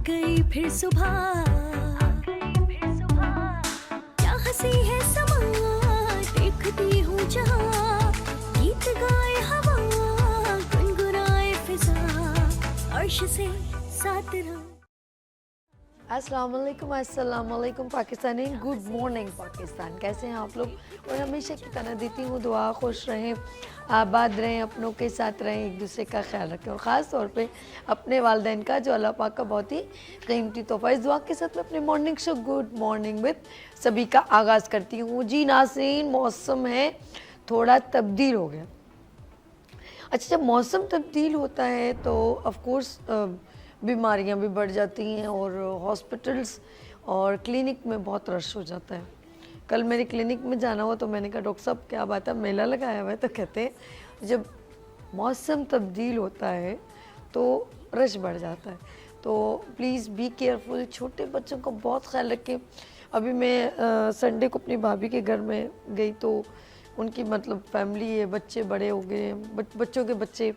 गई फिर सुबह, क्या हंसी है समा, देखती हूँ जहाँ, गीत गाए हवा, गुनगुनाए फिजा, अर्श से साथ रहा। अस्सलाम वालेकुम पाकिस्तानी, गुड मॉर्निंग पाकिस्तान। कैसे हैं आप लोग? और हमेशा की तरह देती हूँ दुआ, खुश रहें, आबाद रहें, अपनों के साथ रहें, एक दूसरे का ख्याल रखें और ख़ास तौर पे अपने वालिदैन का, जो अल्लाह पाक का बहुत ही कीमती तोहफ़ा। इस दुआ के साथ मैं अपने morning show good morning with सभी का आगाज़ करती हूँ। जी नाज़रीन, मौसम है थोड़ा तब्दील हो गया। अच्छा, जब मौसम तब्दील होता है तो ऑफ़कोर्स बीमारियां भी बढ़ जाती हैं और हॉस्पिटल्स और क्लिनिक में बहुत रश हो जाता है। कल मेरे क्लिनिक में जाना हुआ तो मैंने कहा डॉक्टर साहब क्या बात है, मेला लगाया हुआ है? तो कहते हैं जब मौसम तब्दील होता है तो रश बढ़ जाता है, तो प्लीज़ बी केयरफुल, छोटे बच्चों का बहुत ख्याल रखें। अभी मैं संडे को अपनी भाभी के घर में गई तो उनकी मतलब फैमिली है, बच्चे बड़े हो गए हैं, बच्चों के बच्चे,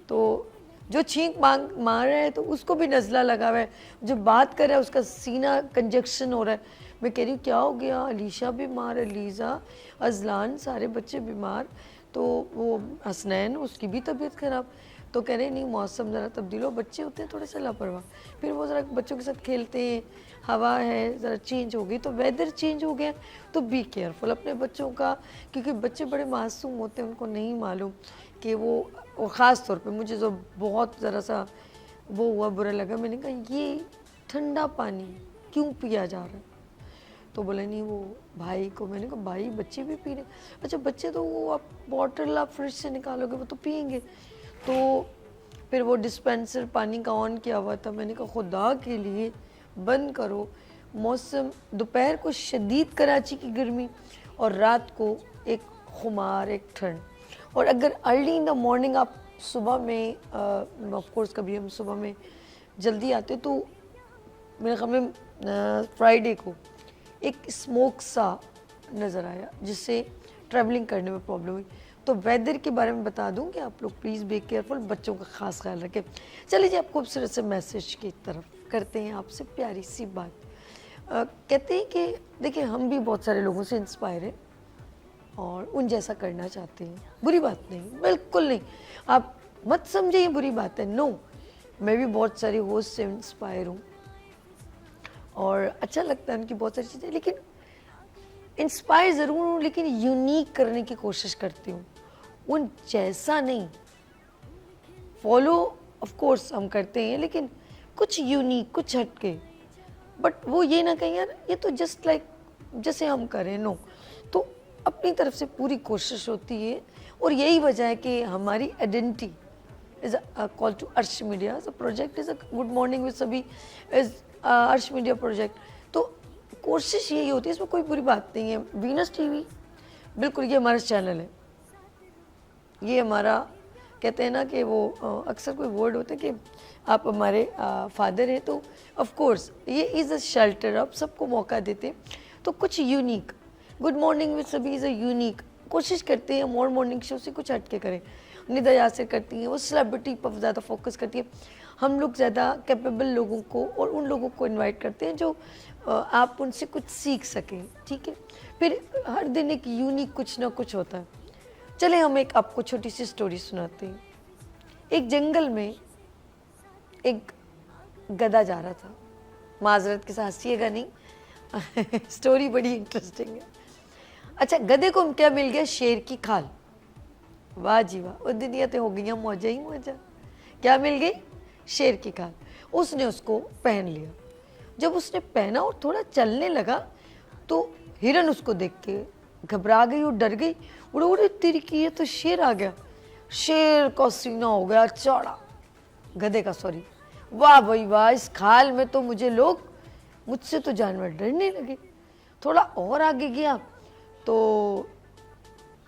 तो जो छींक मार रहा है तो उसको भी नज़ला लगा हुआ है, जो बात कर रहा है उसका सीना कंजक्शन हो रहा है। मैं कह रही हूँ क्या हो गया, अलीशा बीमार है, लीज़ा, अजलान, सारे बच्चे बीमार, तो वो हसनैन, उसकी भी तबीयत ख़राब। तो कह रहे नहीं मौसम ज़रा तब्दील हो, बच्चे होते हैं थोड़े से लापरवाह, फिर वो ज़रा बच्चों के साथ खेलते हैं, हवा है ज़रा चेंज हो गई, तो वेदर चेंज हो गया, तो बी केयरफुल अपने बच्चों का, क्योंकि बच्चे बड़े मासूम होते हैं, उनको नहीं मालूम कि वो, और ख़ास तौर पे मुझे जो बहुत ज़रा सा वो हुआ, बुरा लगा, मैंने कहा ये ठंडा पानी क्यों पिया जा रहा है? तो बोले नहीं वो भाई को, मैंने कहा भाई बच्चे भी पी रहे? अच्छा बच्चे तो वो आप बॉटल आप फ्रिज से निकालोगे वो तो पियेंगे। तो फिर वो डिस्पेंसर पानी का ऑन किया हुआ था, मैंने कहा खुदा के लिए बंद करो। मौसम दोपहर को शदीद कराची की गर्मी और रात को एक खुमार, एक ठंड, और अगर अर्ली इन द मॉर्निंग आप सुबह में ऑफ कोर्स कभी हम सुबह में जल्दी आते तो मेरे ख्याल में फ्राइडे को एक स्मोक सा नज़र आया जिससे ट्रैवलिंग करने में प्रॉब्लम हुई। तो वेदर के बारे में बता दूं कि आप लोग प्लीज़ बी केयरफुल, बच्चों का ख़ास ख्याल रखें। चलिए जी, आप खूबसूरत से मैसेज की तरफ करते हैं आपसे प्यारी सी बात। कहते हैं कि देखिए हम भी बहुत सारे लोगों से इंस्पायर हैं और उन जैसा करना चाहते हैं, बुरी बात नहीं, बिल्कुल नहीं, आप मत समझे ये बुरी बात है, नो। मैं भी बहुत सारी होस्ट से इंस्पायर हूँ और अच्छा लगता है उनकी बहुत सारी चीज़ें, लेकिन इंस्पायर ज़रूर हूँ लेकिन यूनिक करने की कोशिश करती हूँ, उन जैसा नहीं। फॉलो ऑफ कोर्स हम करते हैं लेकिन कुछ यूनिक, कुछ हटके, बट वो ये ना कहें यार ये तो जस्ट लाइक जैसे हम करें, नो। तो अपनी तरफ से पूरी कोशिश होती है और यही वजह है कि हमारी identity is a call to Arsh media, a project is a good morning with सभी इज़ अर्श मीडिया प्रोजेक्ट। तो कोशिश यही होती है, इसमें कोई बुरी बात नहीं है। वीनस टीवी बिल्कुल ये हमारा चैनल है, ये हमारा, कहते हैं ना कि वो अक्सर कोई वर्ड होता है कि आप हमारे फादर हैं, तो ऑफ कोर्स ये इज़ अ शेल्टर, आप सबको मौका देते हैं। तो कुछ यूनिक, गुड मॉर्निंग विद सभी इज़ अ यूनिक, कोशिश करते हैं और मॉर्निंग शो से कुछ हटके करें। निदा यासिर करती हैं, वो सेलिब्रिटी पर ज़्यादा फोकस करती है, हम लोग ज़्यादा कैपेबल लोगों को और उन लोगों को इनवाइट करते हैं जो आप उनसे कुछ सीख सकें, ठीक है। फिर हर दिन एक यूनिक कुछ ना कुछ होता है। चले हम एक आपको छोटी सी स्टोरी सुनाते हैं। एक जंगल में एक गधा जा रहा था, माजरत के साथ हंसिएगा नहीं स्टोरी बड़ी इंटरेस्टिंग है। अच्छा, गधे को क्या मिल गया? शेर की खाल। वाह जी वाह, उस दुनिया तो हो गई मौजा ही मौजा। क्या मिल गई? शेर की खाल। उसने उसको पहन लिया। जब उसने पहना और थोड़ा चलने लगा तो हिरन उसको देख के घबरा गई और डर गई, उड़े उड़े तेरी की है तो शेर आ गया। शेर का सीना हो गया चौड़ा, गधे का सॉरी, वाह भाई वाह, इस खाल में तो मुझसे तो जानवर डरने लगे। थोड़ा और आगे गया तो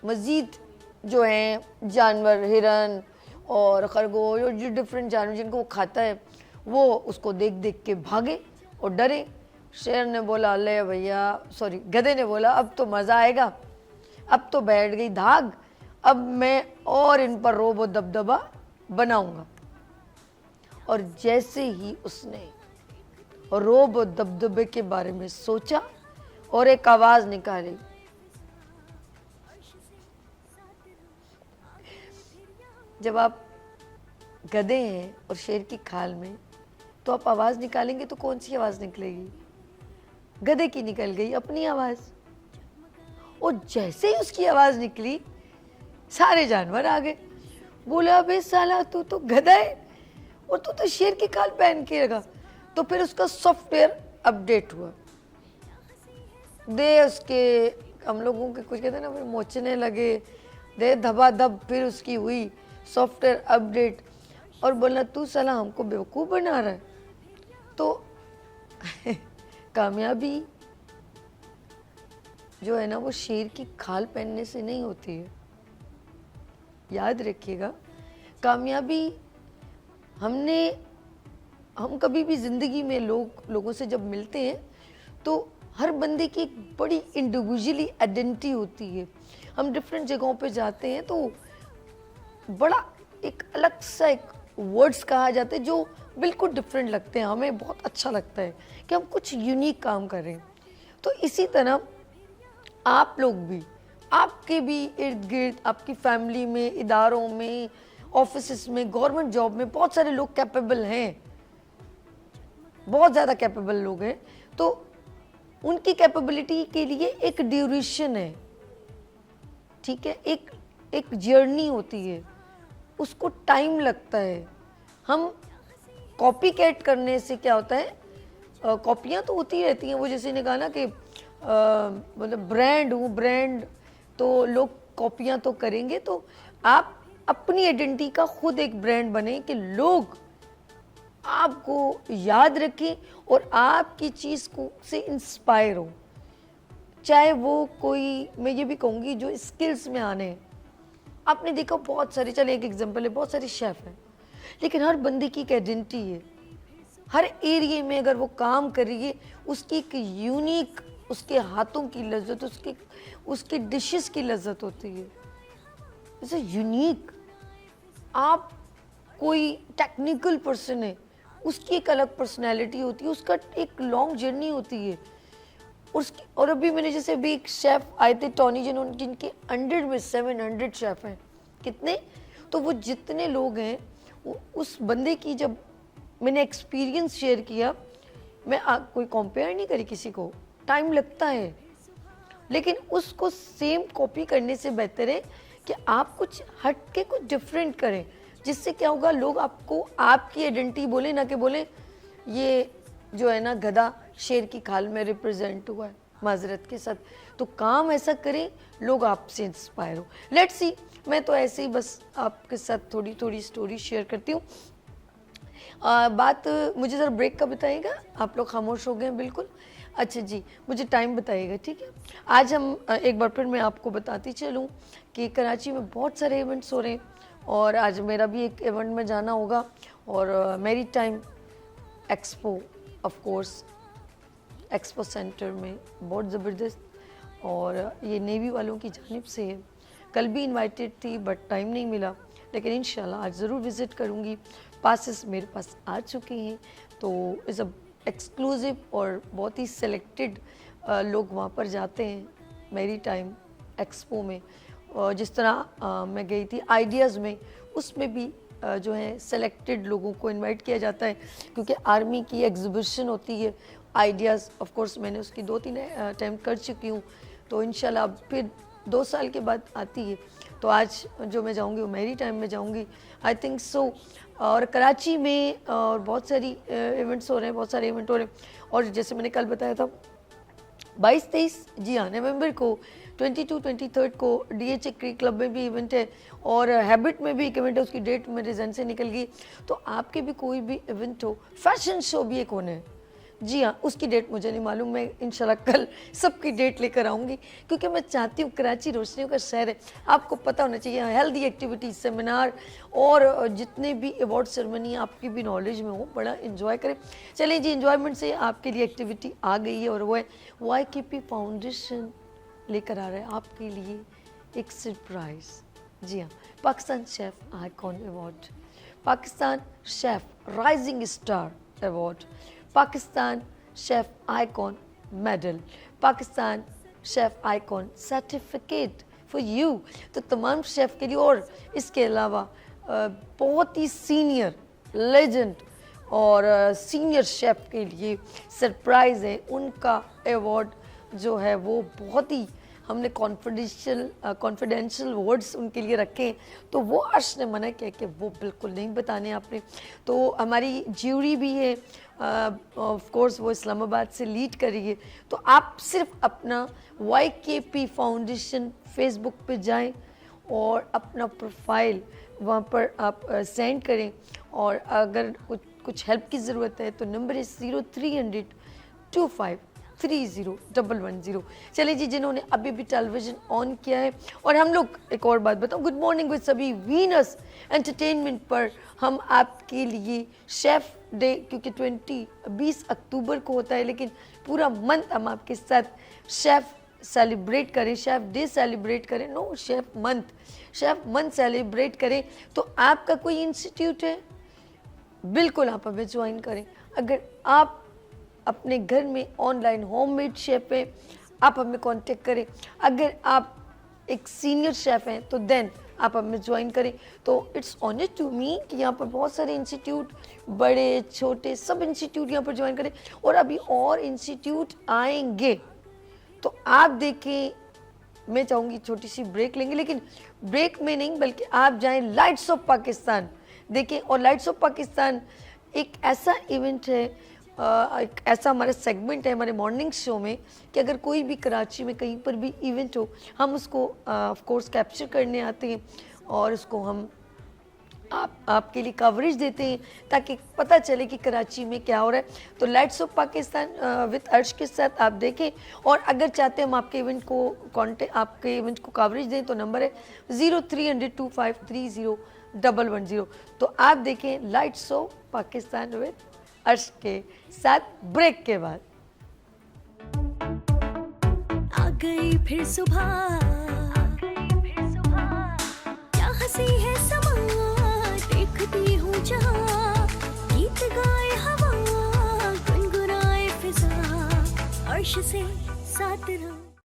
मज़ीद जो हैं जानवर, हिरन और खरगोश और जो डिफरेंट जानवर जिनको वो खाता है, वो उसको देख देख के भागे और डरे। शेर ने बोला अले भैया, सॉरी गधे ने बोला अब तो मज़ा आएगा, अब तो बैठ गई धाग, अब मैं और इन पर रोब और दबदबा बनाऊंगा। और जैसे ही उसने और रोब और दबदबे के बारे में सोचा और एक आवाज निकाली। जब आप गधे हैं और शेर की खाल में, तो आप आवाज निकालेंगे तो कौन सी आवाज निकलेगी? गधे की निकल गई अपनी आवाज। और जैसे ही उसकी आवाज निकली, सारे जानवर आ गए। बोला, अबे साला तू तो गधा है और तू तो शेर की खाल पहन के रखा। तो फिर उसका सॉफ्टवेयर अपडेट हुआ। दे उसके, हम लोगों के कुछ कहते हैं ना, फिर मोचने लगे, दे धबाधब फिर उसकी हुई सॉफ्टवेयर अपडेट। और बोला, तू साला हमको बेवकूफ़ बना रहा है। तो कामयाबी जो है ना, वो शेर की खाल पहनने से नहीं होती है। याद रखिएगा, कामयाबी हम कभी भी ज़िंदगी में लोगों से जब मिलते हैं तो हर बंदे की एक बड़ी इंडिविजुअली आइडेंटिटी होती है। हम डिफरेंट जगहों पे जाते हैं तो बड़ा एक अलग सा एक वर्ड्स कहा जाता है जो बिल्कुल डिफरेंट लगते हैं। हमें बहुत अच्छा लगता है कि हम कुछ यूनिक काम कर रहे हैं। तो इसी तरह आप लोग भी, आपके भी इर्द गिर्द, आपकी फैमिली में, इदारों में, ऑफिस में, गवर्नमेंट जॉब में बहुत सारे लोग कैपेबल हैं, बहुत ज़्यादा कैपेबल लोग हैं। तो उनकी कैपेबिलिटी के लिए एक ड्यूरेशन है, ठीक है, एक जर्नी होती है, उसको टाइम लगता है। हम कॉपी कैट करने से क्या होता है, कॉपियाँ तो होती रहती हैं। वो जैसे ने कहा ना कि मतलब ब्रांड, तो लोग कॉपियाँ तो करेंगे। तो आप अपनी आइडेंटिटी का खुद एक ब्रांड बने कि लोग आपको याद रखें और आपकी चीज़ को से इंस्पायर हो। चाहे वो कोई, मैं ये भी कहूँगी, जो स्किल्स में आने हैं। आपने देखा बहुत सारे, चले एक एग्जांपल है, बहुत सारे शेफ़ हैं, लेकिन हर बंदे की एक आइडेंटिटी है। हर एरिया में अगर वो काम कर रही है, उसकी एक यूनिक, उसके हाथों की लज्जत, उसके डिशेस की लज्जत होती है। जैसे यूनिक, आप कोई टेक्निकल पर्सन है, उसकी एक अलग पर्सनैलिटी होती है, उसका एक लॉन्ग जर्नी होती है उसकी। और अभी मैंने जैसे अभी एक शेफ़ आए थे टॉनी, जिनके 100 में 700 शेफ़ हैं। कितने? तो वो जितने लोग हैं, उस बंदे की जब मैंने एक्सपीरियंस शेयर किया, मैं कोई कंपेयर नहीं करी किसी को, टाइम लगता है, लेकिन उसको सेम कॉपी करने से बेहतर है कि आप कुछ हट के कुछ डिफरेंट करें। जिससे क्या होगा, लोग आपको आपकी आइडेंटिटी बोले, ना कि बोले ये जो है ना गधा शेर की खाल में रिप्रेजेंट हुआ है, माजरत के साथ। तो काम ऐसा करें लोग आपसे इंस्पायर हो। लेट्स सी, मैं तो ऐसे ही बस आपके साथ थोड़ी थोड़ी स्टोरी शेयर करती हूँ। बात मुझे ज़रा ब्रेक का बताइएगा, आप लोग खामोश हो गए हैं बिल्कुल। अच्छा जी, मुझे टाइम बताइएगा, ठीक है। आज हम एक बार फिर मैं आपको बताती चलूँ कि कराची में बहुत सारे इवेंट्स हो रहे हैं और आज मेरा भी एक इवेंट में जाना होगा। और मेरी time expo, of course expo centre में बहुत ज़बरदस्त, और ये नेवी वालों की जानिब से है। कल भी इनवाइटेड थी बट टाइम नहीं मिला, लेकिन इंशाल्लाह आज ज़रूर विज़िट करूँगी। पासेस मेरे पास आ चुके हैं, तो इज़ अ एक्सक्लूसिव और बहुत ही सेलेक्टेड लोग वहाँ पर जाते हैं मेरी टाइम एक्सपो में। और जिस तरह मैं गई थी आइडियाज़ में, उसमें भी जो है सेलेक्टेड लोगों को इनवाइट किया जाता है, क्योंकि आर्मी की एग्जीबिशन होती है आइडियाज़। ऑफ कोर्स मैंने उसकी 2-3 अटैम्प्ट कर चुकी हूँ, तो इंशाल्लाह फिर 2 साल के बाद आती है। तो आज जो मैं जाऊँगी वो मेरी टाइम में जाऊँगी, आई थिंक सो। और कराची में और बहुत सारी इवेंट्स हो रहे हैं, बहुत सारे इवेंट हो रहे हैं। और जैसे मैंने कल बताया था 22-23 जी हाँ नवंबर को, 22-23 को DHA क्रिक क्लब में भी इवेंट है और हैबिट में भी एक इवेंट है, उसकी डेट मेरे जहन से निकल गई। तो आपके भी कोई भी इवेंट हो, फैशन शो भी एक होने है, जी हाँ, उसकी डेट मुझे नहीं मालूम, मैं इंशाल्लाह कल सबकी डेट लेकर आऊँगी, क्योंकि मैं चाहती हूँ कराची रोशनियों का शहर है, आपको पता होना चाहिए। हेल्दी एक्टिविटीज़, सेमिनार और जितने भी अवार्ड सेरेमनी आपकी भी नॉलेज में हो, बड़ा इन्जॉय करें। चलिए जी, इन्जॉयमेंट से आपके लिए एक्टिविटी आ गई है और वो है YKP फाउंडेशन लेकर आ रहा है आपके लिए एक सरप्राइज़। जी हाँ, Pakistan chef icon award, Pakistan chef rising star award, Pakistan chef icon medal, Pakistan chef icon certificate for you. तो तमाम शेफ़ के लिए और इसके अलावा बहुत ही सीनियर लेजेंड और सीनियर शेफ़ के लिए सरप्राइज़ है, उनका अवार्ड जो है वो बहुत ही हमने कॉन्फिडेंशियल वर्ड्स उनके लिए रखे हैं, तो वो अर्श ने मना किया कि वो बिल्कुल नहीं बताने आपने। तो हमारी ज्यूरी भी है, ऑफ कोर्स वो इस्लामाबाद से लीड कर रही है। तो आप सिर्फ अपना YKP फाउंडेशन फेसबुक पे जाएं और अपना प्रोफाइल वहाँ पर आप सेंड करें, और अगर कुछ हेल्प की ज़रूरत है तो नंबर है 0300 25 30 चलिए जी, जिन्होंने अभी भी टेलीविज़न ऑन किया है, और हम लोग एक और बात बताऊं, गुड मॉर्निंग विद सभी वीनस एंटरटेनमेंट पर हम आपके लिए शेफ़ डे, क्योंकि 20 अक्टूबर को होता है, लेकिन पूरा मंथ हम आपके साथ शेफ़ सेलिब्रेट करें, शेफ़ डे सेलिब्रेट करें, नो शेफ़ मंथ सेलिब्रेट करें। तो आपका कोई इंस्टीट्यूट है, बिल्कुल आप हमें ज्वाइन करें। अगर आप अपने घर में ऑनलाइन होममेड शेफ़ हैं, आप हमें कांटेक्ट करें। अगर आप एक सीनियर शेफ़ हैं तो देन आप हमें ज्वाइन करें। तो इट्स ऑनर टू मी कि यहाँ पर बहुत सारे इंस्टीट्यूट, बड़े छोटे सब इंस्टीट्यूट यहाँ पर ज्वाइन करें, और अभी और इंस्टीट्यूट आएंगे। तो आप देखें, मैं चाहूँगी छोटी सी ब्रेक लेंगे, लेकिन ब्रेक में नहीं बल्कि आप जाएं लाइट्स ऑफ पाकिस्तान देखें। और लाइट्स ऑफ पाकिस्तान एक ऐसा इवेंट है, एक ऐसा हमारा सेगमेंट है हमारे मॉर्निंग शो में कि अगर कोई भी कराची में कहीं पर भी इवेंट हो, हम उसको ऑफ कोर्स कैप्चर करने आते हैं और उसको हम आपके लिए कवरेज देते हैं ताकि पता चले कि कराची में क्या हो रहा है। तो लाइट्स ऑफ पाकिस्तान विद अर्श के साथ आप देखें, और अगर चाहते हैं हम आपके इवेंट को कवरेज दें तो नंबर है 0300 25 30 तो आप देखें लाइट्स ऑफ पाकिस्तान विद अर्श के साथ ब्रेक के बाद। आ गई फिर सुबह, क्या हंसी है समा,